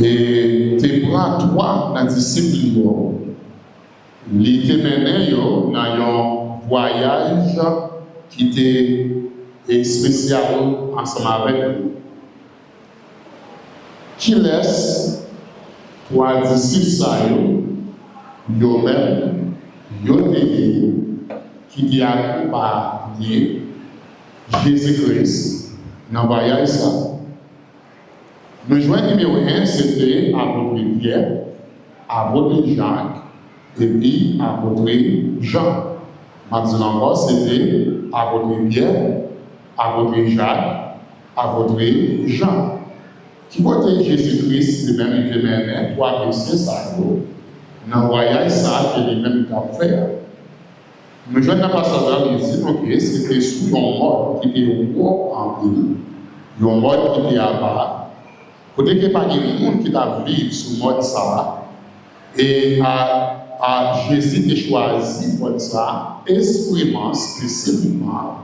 Et tu prends toi dans discipline, il te mené dans un voyage qui était spécial ensemble avec lui. Qui laisse trois disciples eux-mêmes, qui a accompagné Jésus-Christ dans le voyage. Le joint numéro 1, c'était apôtre Pierre, apôtre Jacques, et puis apôtre Jean. Maintenant encore, c'était apôtre Pierre, apôtre Jacques, apôtre Jean. Qui votait Jésus-Christ, c'est même il était trois messieurs ça, dans le voyage, ça, c'est les mêmes qu'à faire. Mais je ne sais pas savoir ici, ok, c'était sous un mode qui était gros en pile, un mode qui était à part. Côté que pas de monde qui a vécu sous mode ça, et Jésus a choisi pour ça, expressément, spécifiquement,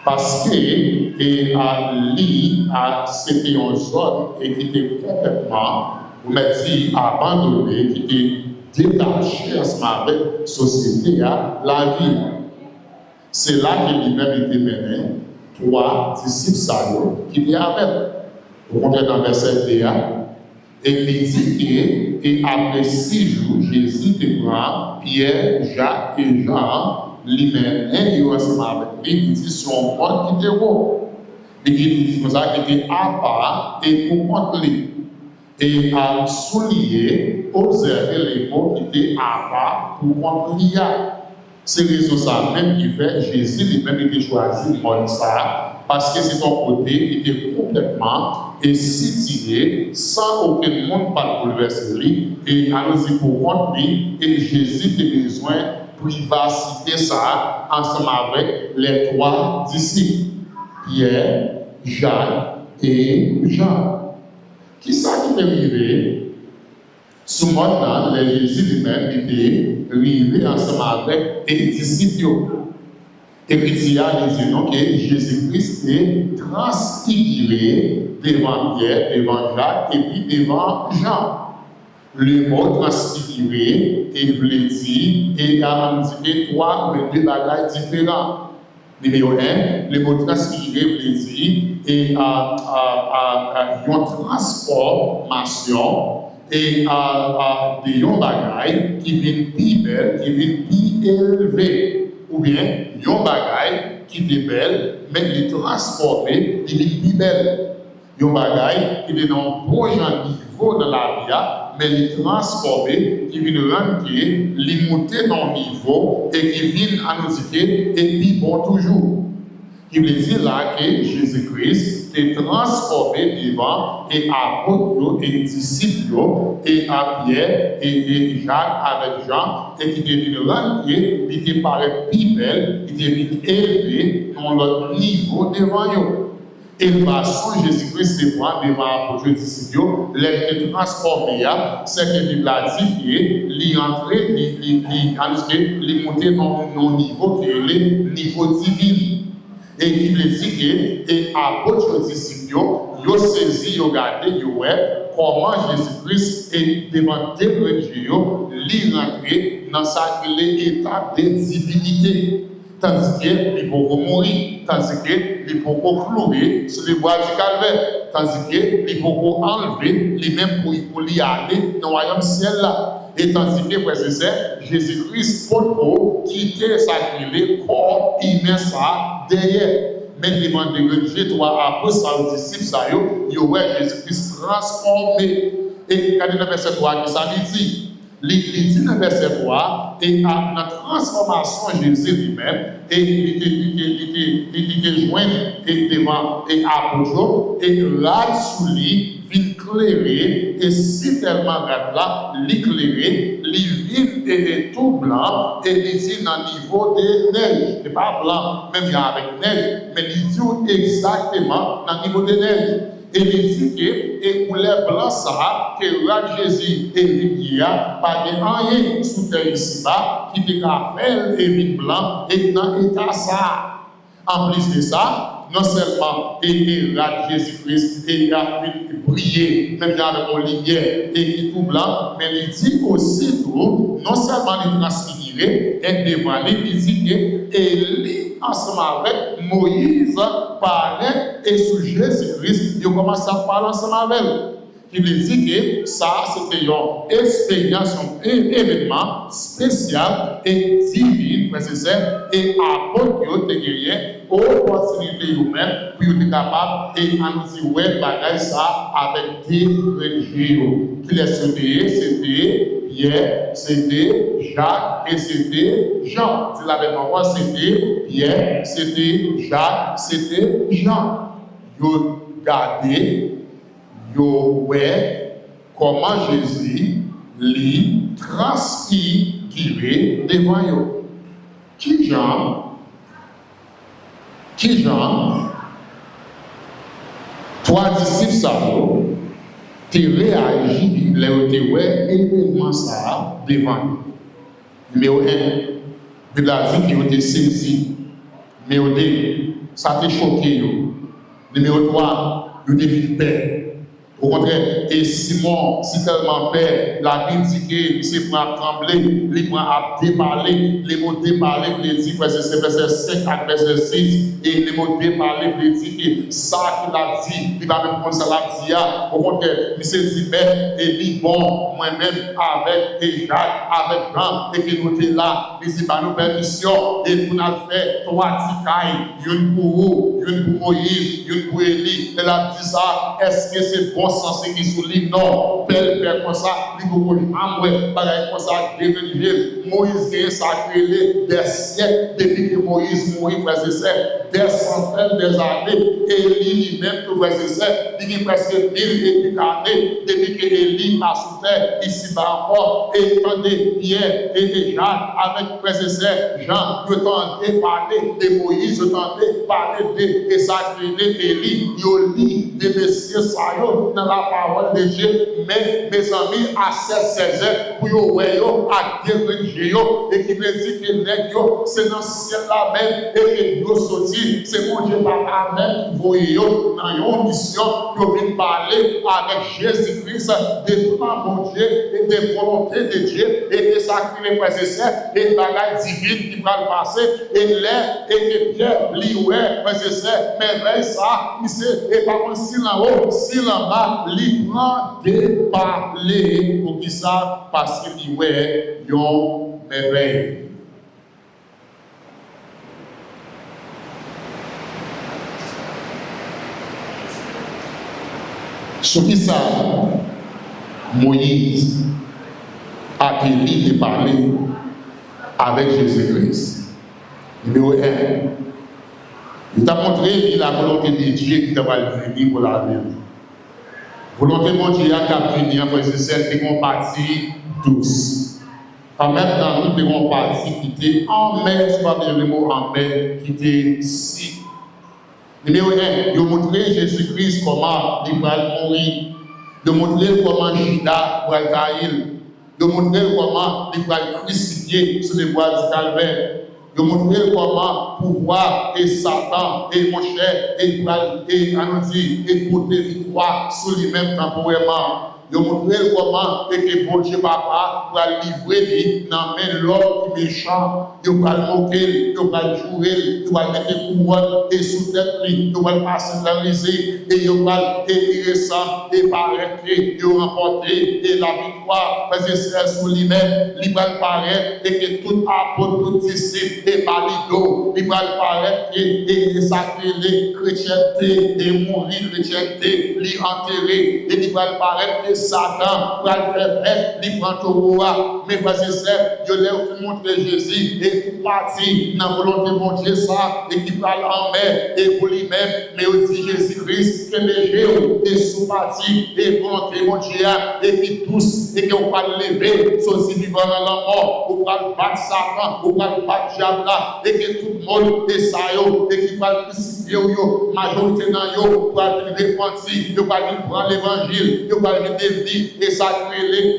parce que c'était une zone et qui était complètement, vous m'avez dit, abandonnée, qui était détachée avec la société, la vie. C'est là que lui-même était mené, trois disciples qui étaient avec. Vous comprenez dans le verset 1, et il dit que, et après 6 jours, Jésus te prend Pierre, Jacques et Jean, lui-même, et il ensemble avec lui, il dit son mode qui était haut. Et il dit comme ça, qu'il était à part et pour contre lui. Et à souligner, observer les mots qui étaient à part pour contre lui. C'est raison ça même qui fait Jésus lui-même était choisi le mode ça. Parce que c'est ton côté qui était complètement situé, sans aucun monde pas bouleverser lui, et allons-y pour contre lui, et Jésus a besoin de privacité ça, ensemble avec les trois disciples, Pierre, Jacques et Jean. Qui ça qui est arrivé? Sous mode les Jésus lui-même était arrivé ensemble avec les disciples. Et puis, il y a dit que Jésus-Christ est transfiguré devant Pierre, devant Jacques et puis devant Jean. Le mot transfiguré, et vous le dit, et a indiqué trois ou deux bagages différents. Numéro 1, le mot transfiguré, vous le dit, et une transformation et de bagages qui viennent plus belles, qui viennent plus élevées. Ou bien, yon bagay qui est belle, mais il est transformé, il est plus belle. Yon bagay qui est dans un prochain niveau de la vie, mais il est transformé, qui vient rentrer, il monter dans le niveau et qui vient à nous dire, et puis bon toujours. Il veut dire là que Jésus-Christ est transformé devant et apôtres et disciples et à Pierre et Jacques avec Jean et qui devient rentrer, il te paraît plus belle, il devient élevé dans leur niveau devant eux. Et de façon, Jésus-Christ se prend devant l'apôtre disciples, les transformé, c'est que Bible a dit qu'il est entré, il est monté dans un niveau qui est le niveau divin. Et il dit que, et apôtres disciples, ils ont saisi, ils ont regardé, ils ont vu comment Jésus-Christ est devant des religieux, il rentré dans sa état de divinité. Tandis qu'il peut mourir, tandis qu'il peut clouer sur les bois du calvaire, tandis qu'il peut enlever lui-même pour y aller dans le royaume ciel là. Et tandis que, frères et sœurs, Jésus-Christ, pour quitter sa grille, corps humain ça derrière. Mais devant des religieux, trois apôtres, aux disciples, il y aurait Jésus-Christ transformé. Et quand il y a le verset 3 qui ça dit, il dit dans le verset 3, et à la transformation de Jésus lui-même, et il était joint devant et apôtre, et là sous lui, vient clairer, et si tellement là, l'éclairer, il vient tout blanc, et il dit dans le niveau de neige, et pas blanc, même avec neige, mais il dit exactement dans le niveau de neige. Et il dit que, et pour les blancs, ça, que là Jésus et lui, pas de rien sous terre ici-bas, qui te rappelle et blanc, et dans l'état ça. En plus de ça, non seulement et là Jésus-Christ et il a brillé, même dans la lumière et qui tout blanc, mais il dit aussi tout, non seulement il transfiguré, et devant lui, il dit que Élie, ensemble avec Moïse, parlait et sous Jésus-Christ, il commence à parler ensemble avec lui. Il dit que ça, c'était une expérience, un événement spécial et divin, nécessaire, et apôtre qui a gagné opportunité humaine pour être capable et annoncer ouais bagaille ça avec des religieux. Qui les c'était Pierre, c'était Jacques et c'était Jean. C'est la même fois, c'était Pierre, c'était Jacques, c'était Jean. Vous regardez, vous voyez comment Jésus lui transfiguré devant vous. Qui Jean, trois disciples savent, tu réagis, les ouais, événement ça devant nous. Numéro 1, il a dit qu'il était saisi. Numéro 2, ça t'a choqué. Numéro 3, il était peur. Au contraire, et Simon, si tellement peur, la Bible dit qu'il s'est pris à trembler, il prend à déballer, les mots déballer, il dit, verset 5 à verset 6, et les mots déballer, il dit que ça qu'il a dit, il va même prendre ça l'a dit, au contraire, il s'est dit, mais, et dit, bon, moi-même, avec Jacques, avec Jean, et que nous sommes là, il dit, bah, nous permission, et nous avons fait trois ticailles, une pour vous, une pour Moïse, une pour Élie, elle a dit ça, est-ce que c'est bon? Sens qui souligne non, père comme ça, il faut que je bagaille comme ça, dévérifier. Moïse qui est sacré des siècles depuis que Moïse mourit, frères et sœurs, des centaines d'années, Élie lui-même, tout frères et sœurs, il y a presque 1000 et quelques années depuis que Élie a sous terre, ici-bas encore, et tendez Pierre et Jacques avec frères et sœurs, Jean, je tendais parler de Moïse, je tendais parler de sacré Élie, il lit des messieurs saillots dans la parole de Dieu, mais mes amis, à 16 ans, pour vous voir, à diriger, et qui veut dire que c'est dans ce ciel-là même, et que vous sortir, c'est mon Dieu, papa, même, vous voyez, dans une mission, pour venir parler avec Jésus-Christ, de plan, mon Dieu, et de volonté de Dieu, et de sacré, frères et sœurs, et de bagaille divine qui va le passer, et l'air, et que Pierre, l'ouest, frères et sœurs, mais ça, et par contre, si en haut, si en bas, li prend de parler pour qui ça parce qu'il ouais yon merveille. Ce qui ça Moïse a accueilli de parler avec Jésus-Christ. Numéro 1. Il t'a montré la volonté de Dieu qui va venir pour la vie. Volonté de Dieu a capté en frères et sœurs qui vont partir tous. En même temps, nous devons partir qui étaient en mer, soit bien le mot en mer, qui était si. Numéro 1, il a montré Jésus-Christ comment il va mourir. Il a montré comment Judas va trahir. Il a montré comment il va crucifier sur les bois du calvaire. De montrer comment pouvoir et Satan et mon cher et annoncer et porter victoire sur lui-même temporairement. De montrer comment et que bon Dieu papa va livrer dans main l'homme qui méchant, il va le moquer, il va le jouer, il va mettre couronne et sous tête lui, il va le passer dans les et il va et ça et paraître, il va remporter et la victoire parce que c'est sur lui-même, il va le paraître et que tout apôtre, tout disciple et valido, il va le paraître et sacrer les chrétienté et mourir chrétienté, l'y enterrer et il va le paraître Satan va le faire faire, il prend tout roi. Mais frères et sœurs, je leur montrer Jésus et tout parti dans la volonté de mon Dieu, ça, et qui parle en mer et pour lui-même, mais aussi Jésus-Christ, que les géants et sous-partis et volonté de mon Dieu, et qui tous, et qu'on va le lever, ceux-ci vivant dans la mort, ou va le battre Satan, ou va le battre diable, et que tout le monde est saillot, et qui va le crucifier. crucifié, majorité dans yo, pour aller repentir, yo pas venir prendre l'évangile, yo pas venir dévier et sacrer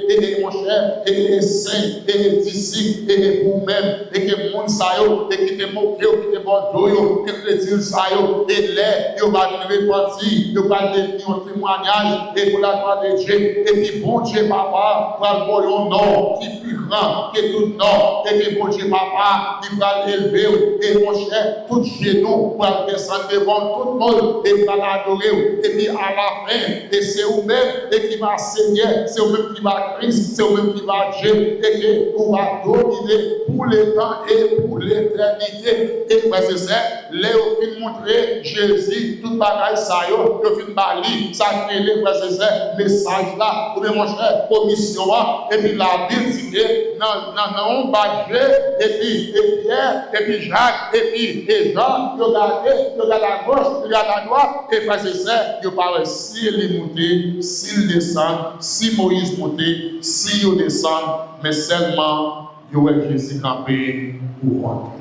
et mon cher, et saint, et disciple, et vous-même, et que le monde sa yo, et qui te moque, qui te bordeaux yo, et chrétien sa yo, et les, yo pas venir repentir, yo pas venir un témoignage, et pour la gloire de Dieu, et puis bon Dieu papa, pour le bon nom, qui plus grand que tout nom, et que bon Dieu papa, il va l'élever, et mon cher, tout genou, pour descendre devant tout le monde, et pour l'adorer, et puis à la fin, et c'est vous-même, et qui va Seigneur, c'est vous-même qui va Christ, c'est vous-même qui va Dieu, et que vous va dominer pour les temps et pour l'éternité. Et frères et sœurs, les fin montrer Jésus, toute bagaille ça yo, fin bali, ça crée les frères et sœurs, message là, pour mon cher, commission, et puis la Bible dit que non, badge, et puis Pierre, et puis Jacques, et puis Jean, ils regardent à gauche, ils regardent à droite, et frères et sœurs, ils parlent s'il est monté, s'il descend, si Moïse monté, s'il descend, mais seulement, il y a Jésus campé pour rentrer.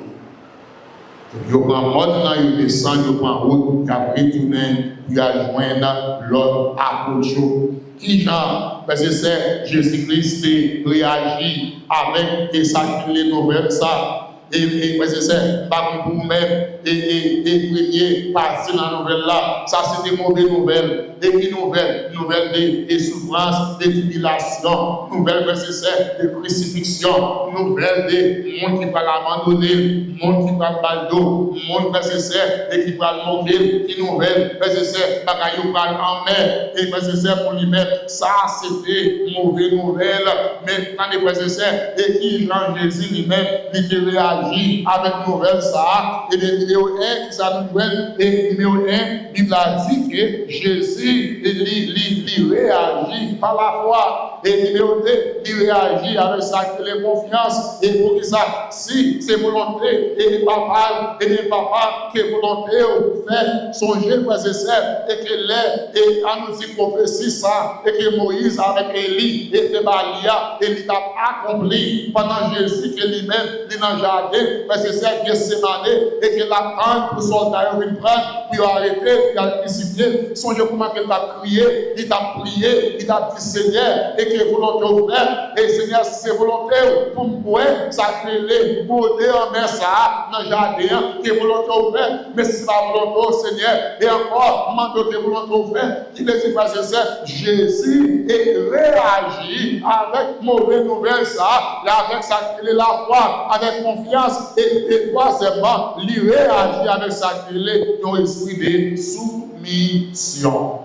Yo prend mode là, yo descend, yo prend route, il a retourné, il a joindre l'autre approche. Qui genre, parce que c'est Jésus-Christ réagit avec et ça les nouvelles ça. Et parce que c'est pas pour vous-même et premier parti dans la nouvelle là, ça c'est des mauvaises nouvelles. Et qui nouvelles de souffrance, de tribulation, nouvelles de crucifixion, nouvelles de monde qui va l'abandonner, monde qui va le dos, monde et qui va le moquer, qui nouvelles, bagaille va en mer, et pour lui-même, ça c'était mauvaise nouvelle, mais quand les et qui Jean Jésus lui-même, il réagit avec nouvelle ça, et le numéro 1 qui ça nous joint, et numéro 1, il a dit que Jésus il réagit par la foi. Et numéro 2, il réagit avec sa confiance. Et pour ça, si c'est volonté et papa, que volonté fait songer frères et sœurs, et que et à nous dit prophétie ça, et que Moïse avec Élie était balia, et il a accompli pendant Jésus que lui-même, il dans le jardin, frères et sœurs, qui est sémané, et que l'attente pour soldat vienne prendre, puis arrêter, puis a crucifié. Songez comment il t'a crié, il t'a prié, il t'a dit Seigneur, et que volonté ouverte, et Seigneur, si c'est volonté pour moi, ça crée les bordées en mer, ça, dans le jardin, que volonté ouverte, mais si c'est pas volonté, Seigneur, et encore, mando de volonté ouverte, il est dit, frères et sœurs, Jésus est réagi avec mauvaise nouvelle, ça, avec sa clé, la foi, avec confiance, et troisièmement, il réagit avec sa clé, dans l'esprit de soumission.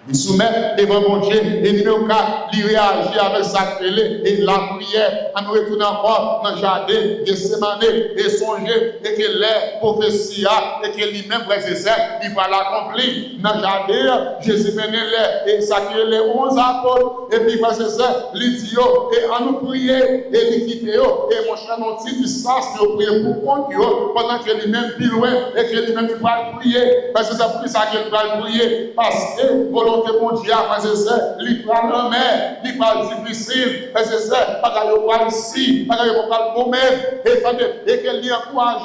Il soumet devant mon Dieu. Et numéro 4, il réagit avec sa clé et la prière. À nous retourner encore dans le jardin de Sémané et songer et que les prophéties et que lui-même, frère et sœurs, il va l'accomplir. Dans le jardin, Jésus menait les 11 apôtres. Et puis, frère et sœurs, il dit, et à nous prier et lui quitter. Et mon cher, notre distance, nous prier pour compte pendant que lui-même, plus loin, et que lui-même, il va prier. Parce que c'est pour ça qu'il va prier. Parce que, volonté mon Dieu, frères et sœurs, il prend la mer, il prend difficile, frères et sœurs, pas qu'il y a ici, pas qu'il y a vous-même, et qu'elle y encourage,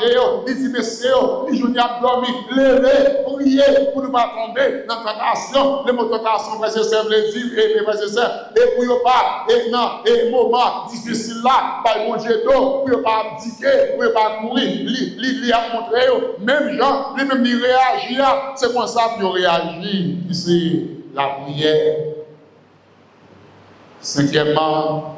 il dit, messieurs, il joue à dormir, lever, prier, pour ne pas tomber dans la tentation, les mots de tentation, frères et sœurs, les dire, et frères et sœurs, et pour ne pas, et non, et moment difficile là, par mon Dieu d'eau, pour ne pas abdiquer, pour ne pas courir, il a montré, même Jean, lui-même, il réagit, c'est comme ça qu'il réagit, ici. La prière. Cinquièmement,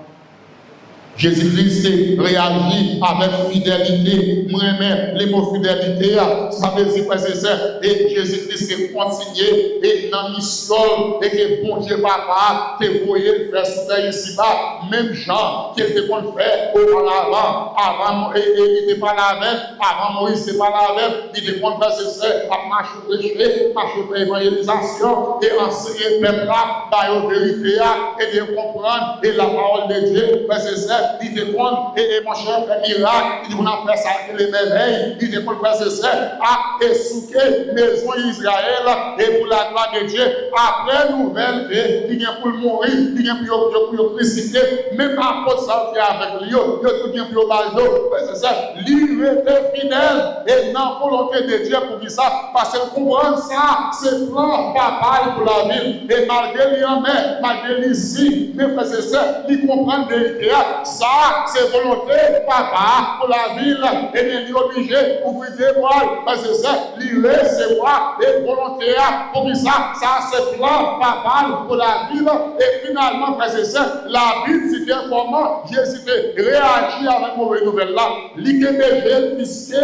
Jésus-Christ réagit avec fidélité. Moi-même, les mots fidélité, ça veut dire, frères et sœurs, et Jésus-Christ continue et dans la mission, et que bon Dieu papa, te voyait faire sous terre ici-bas, même Jean, qui était pour le faire auparavant, avant, et il n'était pas là avec, avant Moïse, il n'était pas là avec, il était pour le faire, frères et sœurs, à marcher au péché, marcher pour l'évangélisation, et enseigner le peuple là, par la vérité, et de comprendre, et la parole de Dieu, frères et sœurs, il te compte, et mon cher fait miracle, il dit, on a fait ça, les merveilles, il te compte, frère et sœurs, à essouquer maison Israël, et pour la gloire de Dieu, après nouvelle, il vient pour mourir, il vient pour crucifier, même à cause ça qui est avec lui, il vient pour baldo, c'est ça, lui était fidèle, et dans la volonté de Dieu pour dire ça, parce que comprendre ça, c'est plan papa pour la vie, et malgré lui en mer, malgré lui ici, mais frère c'est ça, il comprend de vérité, ça, c'est volonté papa pour la ville, et il est obligé d'ouvrir des voiles, parce que ça, il recevoir des volontés pour dire ça, c'est plan papa pour la ville, et finalement, frère c'est ça, la Bible dit comment Jésus réagit avec mauvaise nouvelle là, l'IKBG fisqué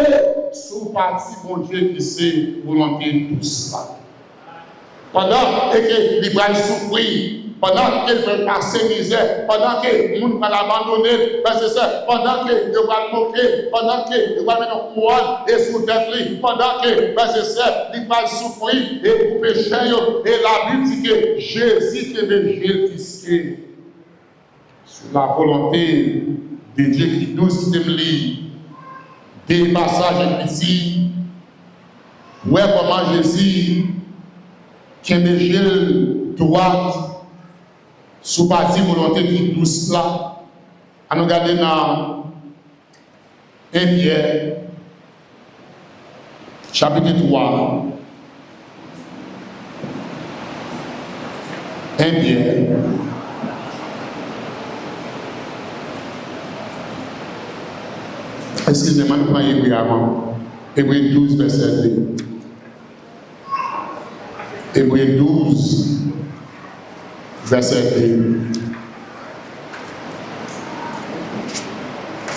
sous parti bon Dieu qui sait volonté de tout cela. Pendant que les bras souffrir, pendant qu'ils veulent passer misère, pendant que les gens vont l'abandonner, pendant que ils vont moquer, pendant que ils vont mettre un couronne et sous tête, pendant que ils vont souffrir et pour pécher, et la Bible dit que Jésus qui est fisqué sur la volonté de Dieu qui nous stimule. Des passages ici, ouais, comment Jésus qui est de droite sous parti volonté qui douce là. À nous regarder dans 1 Pierre, chapitre 3. 1 Pierre. Excusez-moi, nous prenons Hébreu avant. Hébreu 12, verset 2. Hébreu 12, verset 2.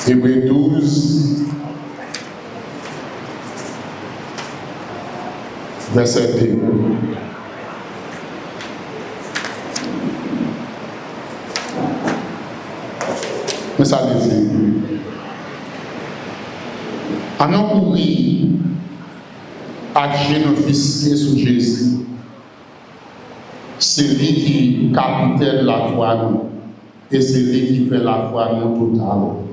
Hébreu 12, verset 2. Mais ça dit. À nous courir à génofisquer sur Jésus. C'est lui qui capitaine la foi nous. Et c'est lui qui fait la foi nous totale.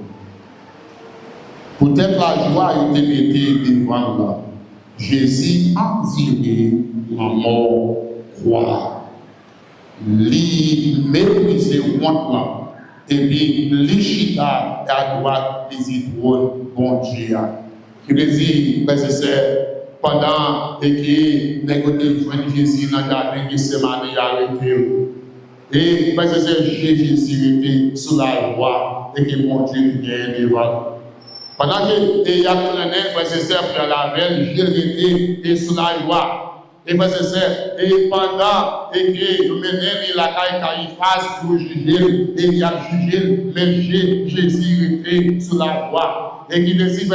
Peut-être la joie a été mise devant là. Jésus a tiré la mort croix. Lui méprisé honte là. Et puis, l'Ichita à droite des étoiles, bon Dieu. Qui veut dire, pendant que les Jésus dans le jardin de Sémane arrêté. Et Jésus était sous la voie et que mon Dieu vient devant. Pendant que il y a pour la veille, Jésus était sous la voie. Et pendant que nous menons la Caïphas pour juger, et il a jugé, mais Jésus était sous la voie. Et qui décide,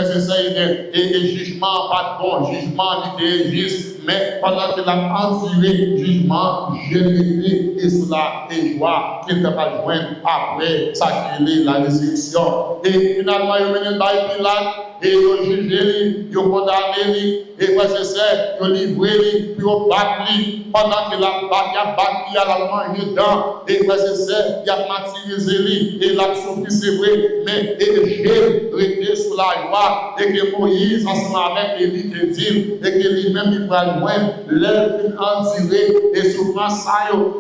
et jugement, pas de bon, jugement était juste, mais pendant qu'il a enduré jugement, Jésus était sous la joie, qu'il n'était pas joint après sa la résurrection. Et finalement, il mené dans Pilate, et il jugé, il condamné, et il livré, puis il battu, pendant qu'il a battu, il a mangé dedans, et il a martyrisé, et il a souffert, c'est vrai, mais Jésus était sous la joie, et que Moïse, ensemble avec Élie, te dit, et que lui-même, il va loin, l'œuvre endurée, et souffrance,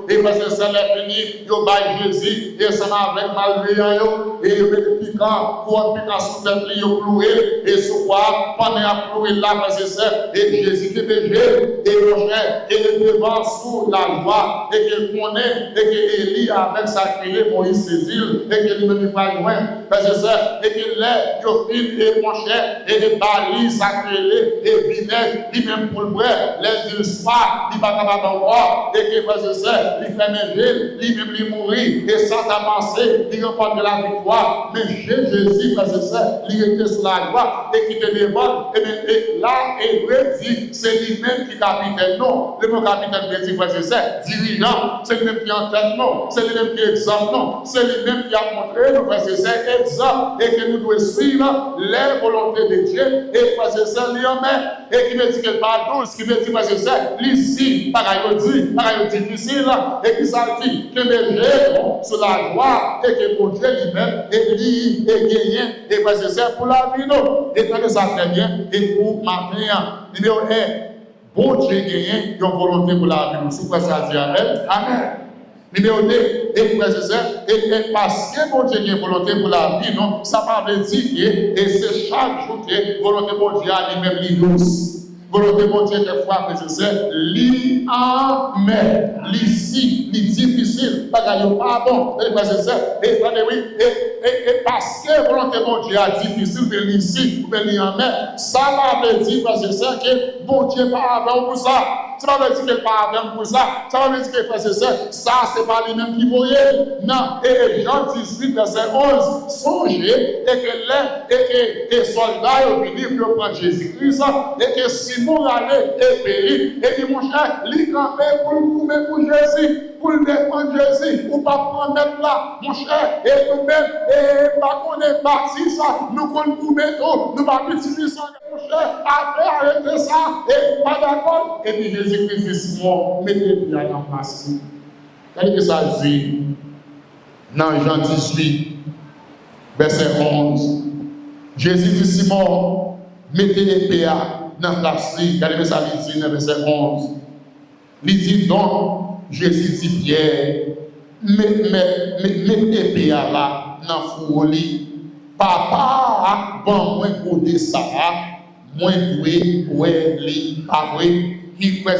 et parce que ça l'a fini, il va Jésus, et ensemble avec malveillant, et il met le piquant, pour un piquant sous tête, il a cloué, et sous quoi, pendant qu'il a cloué là, parce que ça, et Jésus qui est péché, et mon frère, et devant sous la loi, et qu'il connaît, et que Élie, avec sa clé, Moïse saisit, et qu'il ne va loin, parce que ça, et qu'il est, et mon cher, et les balises sacrées, et vinaigre, lui-même pour le boire, les yeux soirs, il va pas encore, et que parce que ça, il fait manger, lui-même il mourit, et sans ta pensée, il remporte la victoire, mais Jésus, parce que ça, il était sur la gloire et qui te devant, et là, Hébreu dit, c'est lui-même qui capitaine, non. Le mot capitaine veut dire, frère, c'est dirigeant, c'est lui-même qui entraîne, non. C'est lui-même qui exemple, non. C'est lui-même qui a montré, nos frères et sœurs, exemple, et que nous devons suivre les volontés de Dieu, et frères et sœurs, lui en met, et qui veut dire que par 12, qui veut dire, frères et sœurs, l'ici, pareil, difficile, et qui ça dit, que mes jeux sur la gloire, et que mon Dieu lui-même, et lui, et gagné, et frères et sœurs, pour la vie, non. Et tenez ça très bien, et pour matin, numéro 1, bon Dieu gagné, une volonté pour la vie, nous, sous quoi ça dit Amen. Amen. Numéro 2, et parce que mon Dieu a une volonté pour la vie, non, ça ne veut pas dire que c'est chaque jour que volonté pour Dieu a lui-même l'idouce. Volonté pour Dieu, des fois, c'est li en mer, l'ici, li difficile, pas qu'il pas bon, et parce que volonté pour Dieu a difficile de l'ici, ou de li en mer, ça veut dire, que bon Dieu pas avant pour ça. Ça veut dire qu'il pas avant pour ça. Ça veut dire que ça, c'est pas lui-même qui voyait. Non, et Jean 18, verset 11, songez, et que les soldats ont venu pour prendre Jésus-Christ, et que Simon allait et péri, et dit, mon cher, lui campait pour le couper pour Jésus, pour le défendre Jésus, ou pas prendre là, mon cher, et nous-mêmes, et pas qu'on est parti ça, nous qu'on le couper tout, nous pas utiliser ça, mon cher, arrêtez ça, et pas d'accord, et puis Jésus-Christ dit, Simon, mettez bien en place. Qu'est-ce que ça dit? Dans Jean 18, verset 11, Jésus dit, Simon, mettez les PA dans la place. Regardez ça, il dit dans verset 11. Il dit donc, Jésus dit Pierre, mettez PA là, dans le fourli. Papa, bon, moi, côté ça, moi, doué, ouais, li, pas vrai. Qui fait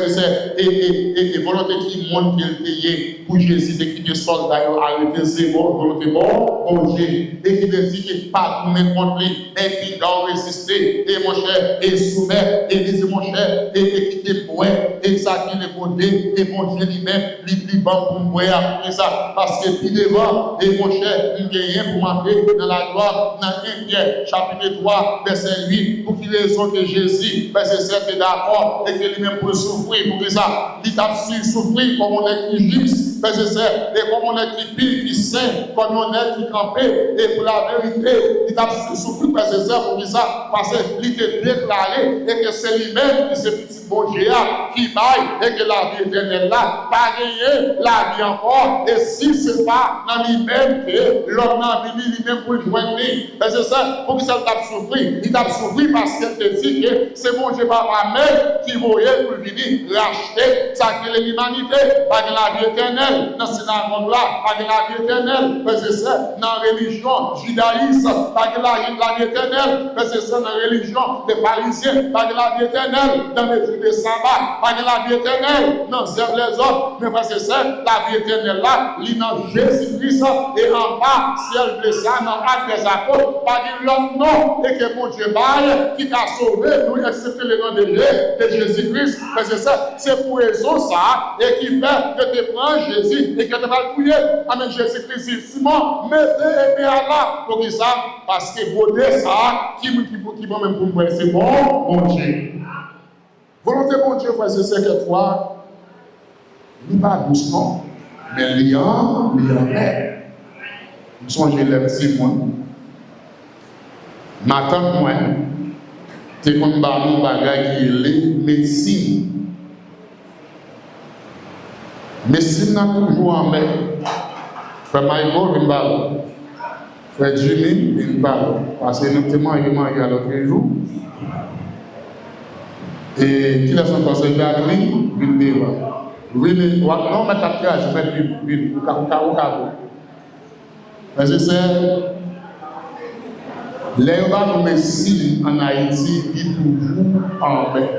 et volonté qui monte qu'il payé pour Jésus de quitter soldat arrêter c'est bon volonté bon Dieu et qui dit que pas pour contre lui et qui doit résister et mon cher et soumettre et dit mon cher et quitter pour et ça qui le côté et mon Dieu lui-même lui bon pour moi après ça parce que puis devant et mon cher il gagne pour m'entrer dans la gloire dans 1 Pierre chapitre 3 verset 8 pour qu'il raison que Jésus verset 7 est d'accord et que lui-même pour souffrir, pour que ça, il t'a souffrir comme on est qui juste, et comme on est qui pile, qui saint, comme on est qui campé, et pour la vérité, il t'a souffrir, pour que ça, parce qu'il te déclaré, et que c'est lui-même qui se petit bon Dieu qui baille, et que la vie éternelle là, pas gagner la vie encore, et si ce n'est pas dans lui-même que l'homme n'a venu lui-même pour joindre lui, c'est ça, pour que ça t'a souffrir, il t'a souffrir parce qu'elle te dit que c'est mon Dieu, papa, même qui voyait pour venir racheter ça que l'humanité, pas de la vie éternelle, dans ce synagogue-là, pas de la vie éternelle, c'est ça, dans la religion judaïste, pas de la vie éternelle, c'est ça, dans la religion des pharisiens, pas de la vie éternelle, dans les jours de sabbat, pas de la vie éternelle, dans les autres, mais c'est ça, la vie éternelle là, il dans Jésus-Christ, et en bas, ciel de ça, dans l'acte des apôtres, pas de l'homme non, et que mon Dieu baille, qui t'a sauvé, nous, excepté le nom de Jésus-Christ, c'est ça, c'est pour raison ça, et qui fait que tu prends Jésus et que tu vas le prier. Amen, Jésus-Christ, Simon, mettez et bien là, pour ça, parce que beauté ça, qui va même pour moi, c'est bon Dieu. Volonté bon Dieu, frère, c'est quelquefois, il pas doucement, mais liant, nous sommes les petits mots. Ma tante, moi, c'est comme un bagage qui est médecine. Médecine n'a toujours en main. Frère Michael, il parle. Frère Jimmy, il parle. Parce que nous avons mangé à l'autre jour. Et qui a son conseil d'agri, il dit, oui, non, mais t'as pris, je vais vite, au carreau. Mais c'est ça. Les gens de médecine en Haïti vivent toujours en paix.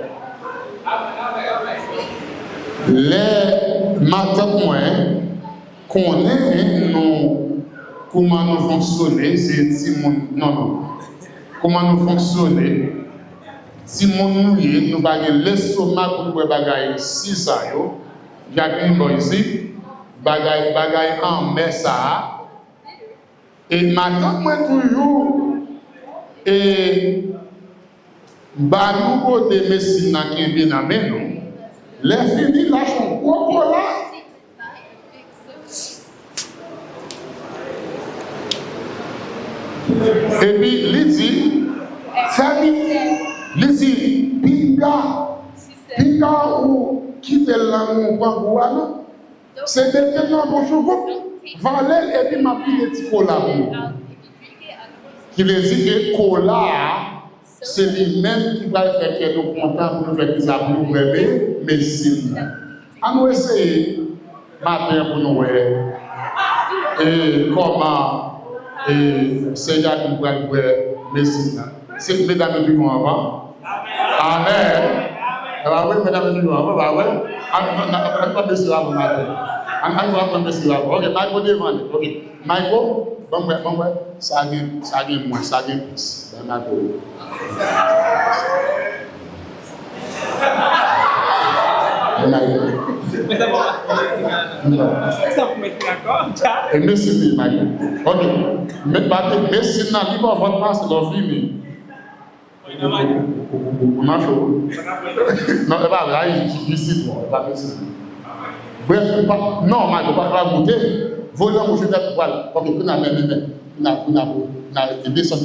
Les matins connaissent comment nous fonctionner, c'est si non. Comment nous fonctionner, si nous nous baguons l'estomac pour nous bagailler si ça yo, Jacqueline Boisy, bagaille en mer ça, et matin moi toujours Et bah nous côté médecine qui est bien amène nous les fini là son gros là et puis il dit famille il dit pinga ou quitter l'amour bangouana c'est maintenant bonjour Valel et puis ma petite petit cola qui veut dire que cola c'est lui-même qui va faire que nous content pour nous faire des amis nous rêver médecine à nous essayer matin pour nous et comment c'est là qui va nous médecine c'est mesdames et messieurs avant amen ah oui mesdames et messieurs avant bah ouais on va baisser là matin on va baisser là ok Michael devant ok Michael bon ça gagne moins ça gagne plus Michael et merci Michael ok mais pas merci n'a libre votre place dans fini non c'est pas vrai ici pas merci non Michael pas goûter volant bouger tête voilà ok on a même descend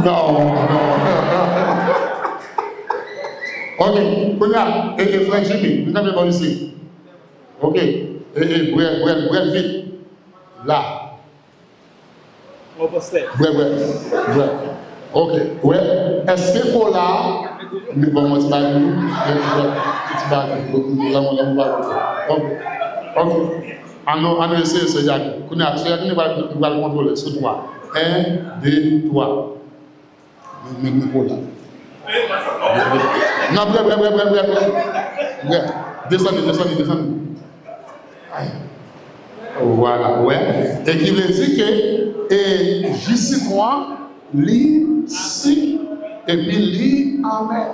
non ok on a et frère Jimmy vous avez bon ici ok et bref vite là ouais ok ouais est-ce que pour là mais bon moi c'est pas ok on essaie ce Jacques on a ce va le contrôler sur toi 1 2 3 mais pour là non bref descendez voilà ouais et qui veut dire que et juste moi lit si et puis lit amen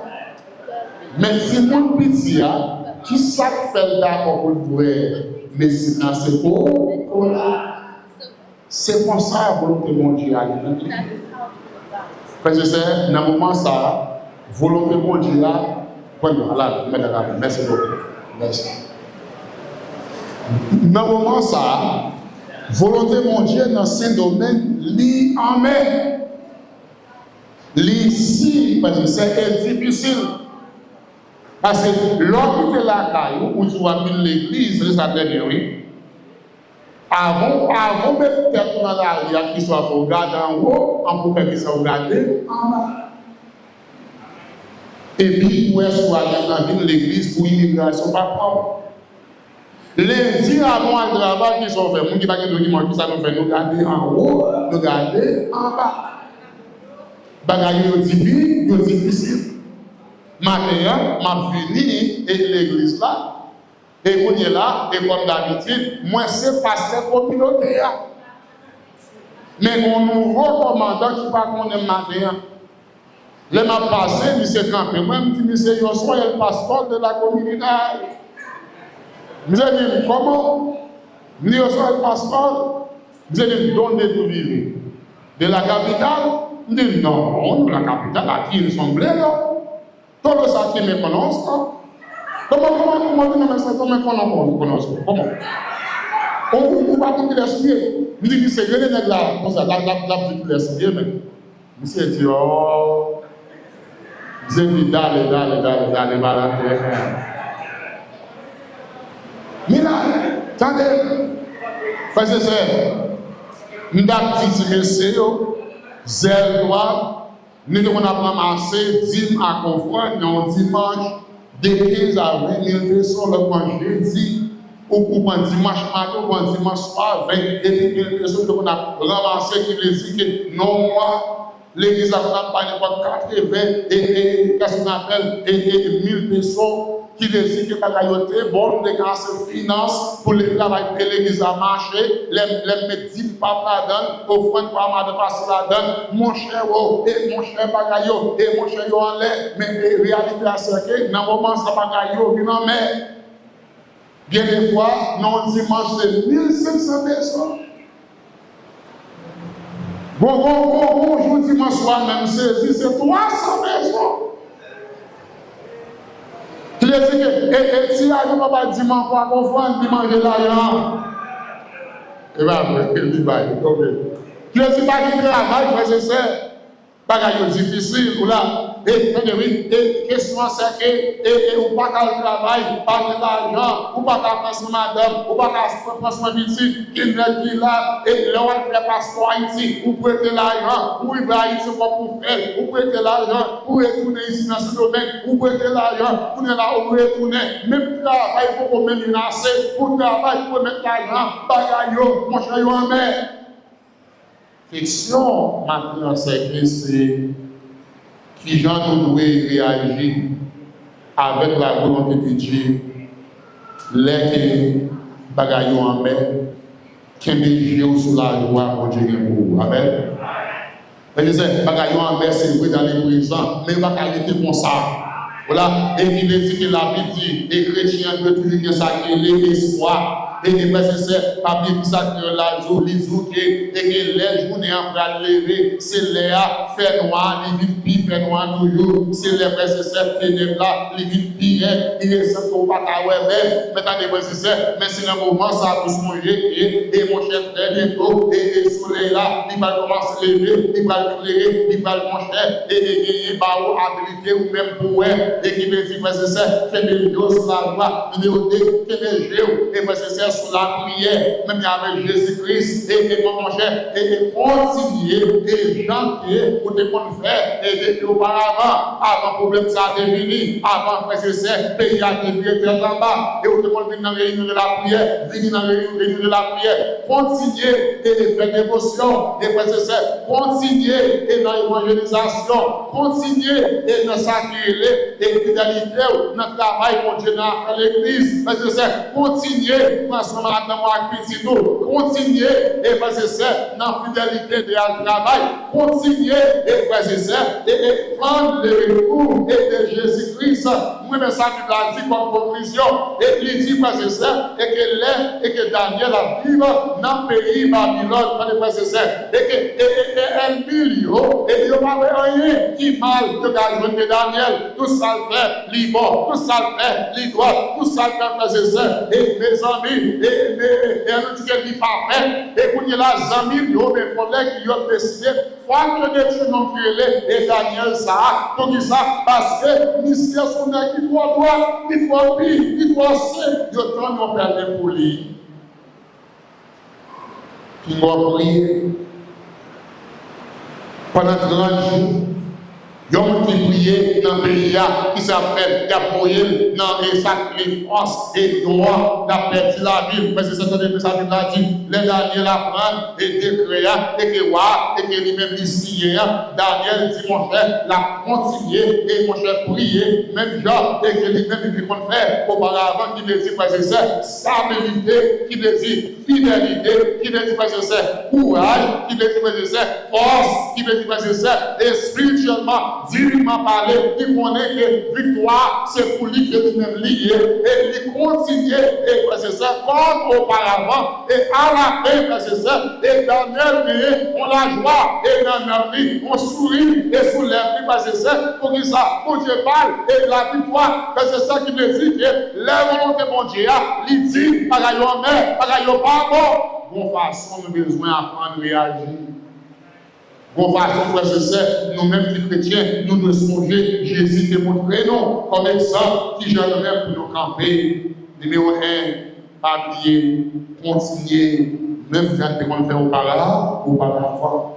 mais si mon petit qui ça fait d'accord pour voir mais c'est pour c'est pour ça la volonté mondiale parce que c'est dans le moment ça volonté mondiale voilà merci beaucoup merci dans le moment ça volonté mondiale dans ce domaine lit amen lit si parce que c'est difficile parce que l'homme qui est là où tu vois l'église ça très bien oui avant même peut-être dans l'arrière qui soit regardé en haut on peut faire qu'ils soient regardés en bas et puis où est-ce qu'on a l'église pour l'immigration pas propre les dix avant le travail qui sont faits nous qui pas de document qui ça nous fait nous regarder en haut nous regarder en bas bagaille difficile matin m'a fini et l'église là et on est là et comme d'habitude moi c'est pasteur communautaire mais mon nouveau commandant qui pas qu'on aime matin le m'a passé monsieur campé moi me dit monsieur yo soyez le passeport de la communauté vous avez dit comment nous soyez le passeport vous avez dit donnez tout vivre de la capitale je dis non la capitale à qui il semblait là tout le ça qui me connaissent comment on connaît comment on va tout l'expliquer nous dit c'est le nèg là comme ça la petite l'expliquer mais monsieur dit oh vous avez dit d'aller balancer mais là attendez parce que c'est m'd'a dit monsieur zèle droit nous devons ramasser 10 à confort dans dimanche de 15 à 20 000 personnes le point jeudi ou pour un dimanche matin ou un dimanche soir 20 000 personnes qu'on a ramassé qui veut dire que non moi l'église a pas n'importe 80 et qu'est-ce qu'on appelle et 1000 personnes qui veut dire que bagayoté bon de grâce finance pour le travail de l'église à marcher les médecins pas la donne offrande pas mal de passer la donne mon cher et mon cher bagayo et mon cher yo en l'air mais réalité à ce que dans moment ça bagayo vient mais bien des fois non dimanche c'est 1500 personnes Bon, jour dimanche soir, même saisi, c'est 300 maisons. Tu dis que, et si la journée pas dimanche, quoi, qu'on voit, on manger l'argent. Et bien, il va, tu dis pas qu'il travaille, frère, c'est ça. Pas difficile, ou là. Et question c'est que ou pas qu'à travail, pas de l'argent, ou pas qu'à prendre madame, ou pas qu'à prendre petit, qui est là, et là on fait passeport ici, ou prêter l'argent, ou il va ici pour faire, ou prêter l'argent, ou retourner ici dans ce domaine, ou prêter l'argent, pour là où retourner, même travail pour même menacer, pour travail pour mettre l'argent, bagaille, mon cher en mer. Question maintenant c'est que c'est qui gens nous doivent réagir avec la volonté de Dieu, les bagailles en mer, qui est sur la joie pour Dieu pour Amen. Je disais, bagailles en mer, c'est vrai dans les présents, mais pas arrêter comme ça. Voilà, et il dit que la Bible dit, les chrétiens peuvent toujours sacrer l'espoir. Et les frères et sœurs, pas bien que ça que la jour, les jours, et que les journées en train de lever, c'est l'air, fait noir, les villes pires, fait noir toujours, c'est les frères et sœurs, ténèbres là, les villes pires, il est simple qu'on pas qu'à ouais, maintenant les frères et sœurs, mais c'est un moment, ça va se manger, et mon cher frère, bientôt, et le soleil là, il va commencer à lever, il va éclairer, il va manger, et il va avoir habilité ou même pour et qui veut dire, frères et sœurs, fait des vidéos sur la voie, numéro 2, fait des jeux, et frères et sœurs, sur la prière, même avec Jésus-Christ, et mon cher, et continuer, et chanter, pour te faire, et depuis auparavant, avant le problème ça a devenu, avant frères et sœurs, pays a devenu très en bas, et vous te venir dans la réunion de la prière, venir dans la réunion de la prière, continuer, et faire dévotion, et frères et sœurs, continuer, et dans l'évangélisation, continuer, et dans sacrer, et fidélité, dans le travail pour Dieu dans l'église, frères et sœurs, continuer, continuer et frères et sœurs dans la fidélité de la travail, continuer et frères et sœurs et prendre le retour de Jésus-Christ. Moi, ça nous l'a dit comme conclusion. Et il dit frères et sœurs et que Daniel a vécu dans le pays Babylone, frères et sœurs, et que un million et il n'y a pas rien qui mal de la journée de Daniel. Tout ça le fait, l'ibon, tout ça le fait, l'idole, tout ça le fait, frères et sœurs, et mes amis, et un autre qui n'est pas fait, et pour les amis, il y a des collègues qui ont décidé, faut que Dieu non créé, et Daniel ça, pour qui ça, parce que mystère son qui doit droit, qui doit pire, qui doit ser, il y a tant de perdu pour lui. Qui m'a prié pendant 30 jours. Il y a un qui priait dans le pays qui s'appelle Gabriel, dans les sacrifices et droit, d'après la Bible, parce que c'est ce que ça a dit, les Daniel apprennent et décréa, et que et que lui-même ici, Daniel dit mon frère, la continuer et mon cher prier, même genre, et que lui-même il peut faire auparavant, qui veut dire, frère et sœur, stabilité, qui veut dire fidélité, qui veut dire, frère et sœur, courage, qui veut dire, frère et sœur, force, qui veut dire, frère et sœur, et spirituellement, divinement parlé, il connaît que victoire, c'est pour lui que lui-même lié, et il continue, et frère et sœur, comme auparavant, et à la fin, frère et sœur, et Daniel, on la joie, et Daniel, on sourit, et soulève, frère et sœur, pour que ça, pour Dieu parle, et la victoire, frère et sœur, qui me dit que la volonté de mon Dieu, il dit, par ailleurs, mais, par ailleurs, pas bon, façon, nous avons besoin d'apprendre à réagir. Bon, façon, frères et sœurs, nous-mêmes, les chrétiens, nous devons songer Jésus te montrer, non, comme exemple, qui j'aimerais pour nous camper. Numéro 1, pas oublier, continuer, même si on fait auparavant.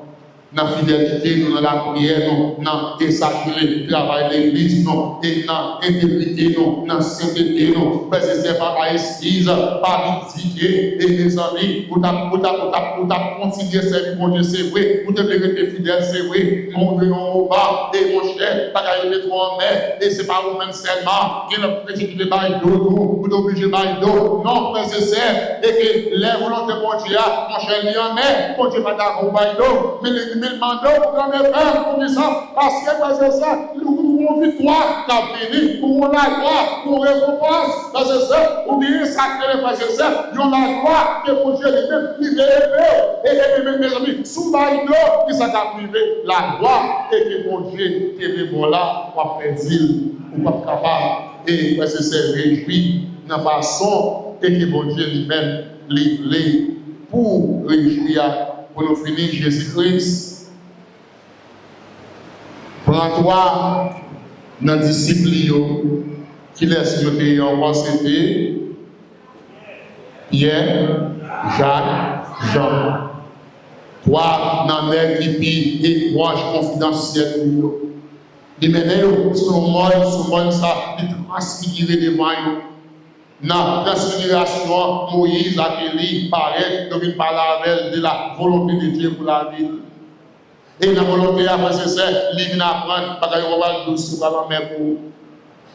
Dans la fidélité, nous dans la prière, nous dans le travail de l'église, nous et dans l'intégrité, nous dans la sainteté, nous parce que c'est pas excuse, pas critiquer, et mes amis, pour continuer à servir mon Dieu, c'est vrai, pour te rester fidèle, c'est vrai, mon Dieu, au bas, et mon cher, pas qu'à y trop en mer, et c'est pas vous-même seulement, qui est le petit qui débaille d'eau, vous obligez de bailler d'eau, non, frère et sœur, et que les volontés de mon Dieu, mon cher, il y en a, mon Dieu, pas d'accord, bailler d'eau, mais le mandat pour qu'on ait fait comme ça, parce que c'est ça, nous une victoire qui a venu, pour la gloire, pour récompense, frères et sœurs, oubliez ça que les frères et sœurs, ils ont la gloire que mon Dieu lui-même, il veut élever, mes amis, sous la qui s'est privé, la gloire, et que mon Dieu, qui est bon là, pour perdu, ou pas capable, et frères et sœurs, réjouis, dans la façon, et que mon Dieu lui-même, livré, pour réjouir, pour nous finir Jésus-Christ. Prends-toi dans le disciple qui laisse le pays encore, c'était Pierre, Jacques, Jean. Toi, dans l'équipe et proche confidentiel, il mène son monde, ça, il transfigure devant eux. Dans la transfiguration, Moïse a écrit, paraît, devine parler avec de la volonté de Dieu pour la ville. Et la volonté après c'est ça, il vient apprendre, parce qu'il va avoir douce sur la mer pour.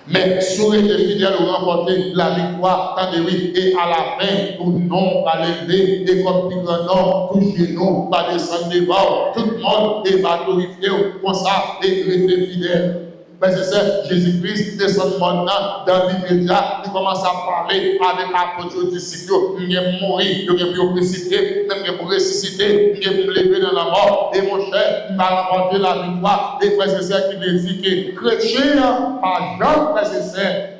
Mais sur les fidèles, on remporter la victoire, attendez-oui, et à la fin, tout nom va lever, et comme plus grand nom, tout genou va descendre devant, tout le monde va glorifier, comme ça, et rester fidèle. Mais c'est ça, Jésus-Christ descend maintenant dans l'immédiat, il commence à parler avec l'apôtre disciple, il est mort, il est crucifié, il est ressuscité, il est levé dans la mort, et mon cher, il va remporter la victoire, et frères et sœurs qui veut dire que chrétien, par Jean, frères et sœurs,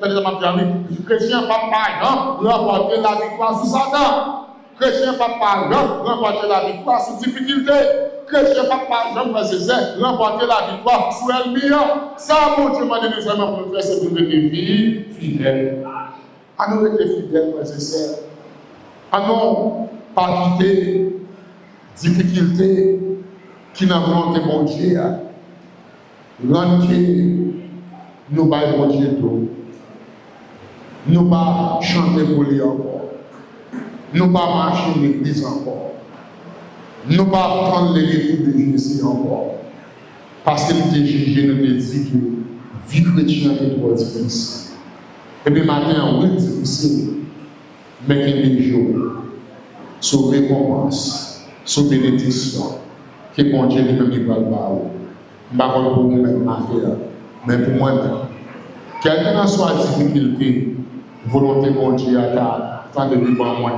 chrétien, par Jean, remporter la victoire sur Satan. Chrétien, par Jean, remporter la victoire sur difficulté. Chrétien, par Jean, frères et sœurs, remporter la victoire sur l'ennemi. Ça, mon Dieu, m'a donné vraiment pour nous faire, c'est pour nous être fidèles. À nous être fidèles, frères et sœurs. À nous pas quitter difficulté qui n'a volonté mon Dieu. Rendre nous pas mon Dieu tout. Nous pas chanter pour lui encore. Nous pas marcher l'église encore. Nous pas prendre les retours de Jésus encore. Parce qu'il était jugé, nous te dit que vie chrétienne est trop difficile. Et puis matin, oui, difficile. Mais qu'il y a jour, sous récompense, sous bénédiction, que mon Dieu lui-même il va le barrer. Je ne vais pas pour vous-même, mais pour moi-même. Quelle que soit la difficulté, volonté mon Dieu à ta, tant de vivre en moi.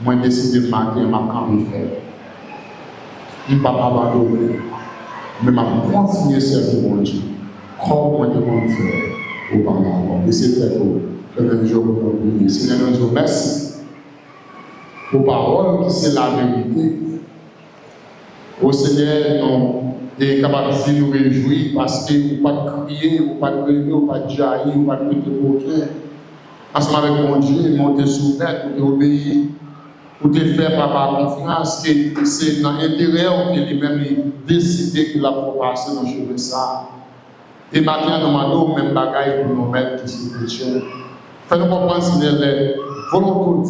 Moi, décidé de marquer ma camp faire. Je ne vais pas abandonner, mais je vais continuer à servir mon Dieu. Comme moi, je vais faire auparavant. Et c'est très beau. Que le jour pour nous. Seigneur, nous merci pour paroles qui c'est la vérité. Au Seigneur, nous sommes capables de nous réjouir parce que nous ne pouvons pas crier, nous ne pouvons pas crier, nous ne pouvons pas jaillir, nous ne pouvons pas crier pour cœur. Ensemble avec mon Dieu, monter sous terre pour obéir. Pour te faire par confiance que c'est dans l'intérieur que lui-même décidé qu'il a passé dans le chemin ça. Et maintenant, nous demandons même bagaille pour nous mettre qui sont chrétiens. Fais-nous comprendre si les volontés